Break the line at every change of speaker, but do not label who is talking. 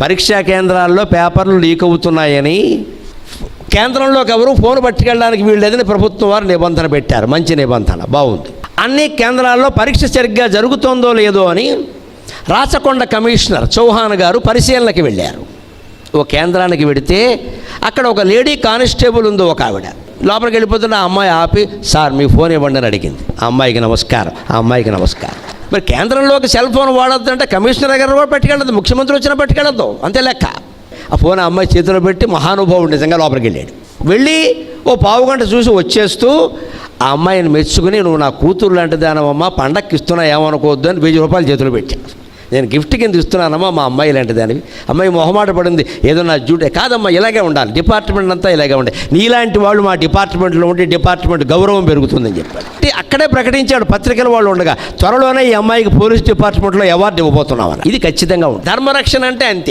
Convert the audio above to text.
పరీక్షా కేంద్రాల్లో పేపర్లు లీక్ అవుతున్నాయని కేంద్రంలోకి ఎవరు ఫోన్ పట్టుకెళ్ళడానికి వీల్లేదని ప్రభుత్వం వారు నిబంధన పెట్టారు. మంచి నిబంధన, బాగుంది. అన్ని కేంద్రాల్లో పరీక్ష సరిగ్గా జరుగుతోందో లేదో అని రాచకొండ కమిషనర్ చౌహాన్ గారు పరిశీలనకి వెళ్ళారు. ఓ కేంద్రానికి వెడితే అక్కడ ఒక లేడీ కానిస్టేబుల్ ఉంది, ఒక ఆవిడ. లోపలికి వెళ్ళిపోతున్న ఆ అమ్మాయి ఆపి, సార్ మీ ఫోన్ ఇవ్వండి అని అడిగింది. ఆ అమ్మాయికి నమస్కారం, ఆ అమ్మాయికి నమస్కారం. మరి కేంద్రంలోకి సెల్ ఫోన్ వాడొద్దు అంటే కమిషనర్ గారు కూడా పట్టుకెళ్ళదు, ముఖ్యమంత్రి వచ్చినా పట్టుకెళ్ళద్దు, అంతే లెక్క. ఆ ఫోన్ ఆ అమ్మాయి చేతిలో పెట్టి మహానుభావుడు నిజంగా లోపలికి వెళ్ళాడు. వెళ్ళి ఓ పావుగంట చూసి వచ్చేస్తూ ఆ అమ్మాయిని మెచ్చుకుని, నువ్వు నా కూతురు లాంటి దానమ్మా, పండక్కి ఇస్తున్నా ఏమనుకోవద్దు అని 1000 రూపాయలు చేతిలో పెట్టాను. నేను గిఫ్ట్ కింద ఇస్తున్నానమ్మా, మా అమ్మాయి లాంటి దానివి. అమ్మాయి మొహమాట పడింది, ఏదో నా డ్యూటీ కాదమ్మా, ఇలాగే ఉండాలి, డిపార్ట్మెంట్ అంతా ఇలాగే ఉండాలి, నీలాంటి వాళ్ళు మా డిపార్ట్మెంట్లో ఉంటే డిపార్ట్మెంట్ గౌరవం పెరుగుతుందని చెప్పాడు. అక్కడే ప్రకటించాడు పత్రికల వాళ్ళు ఉండగా, త్వరలోనే ఈ అమ్మాయికి పోలీస్ డిపార్ట్మెంట్లో అవార్డు ఇవ్వబోతున్నామని. ఇది ఖచ్చితంగా ఉంది. ధర్మరక్షణ అంటే అంతే.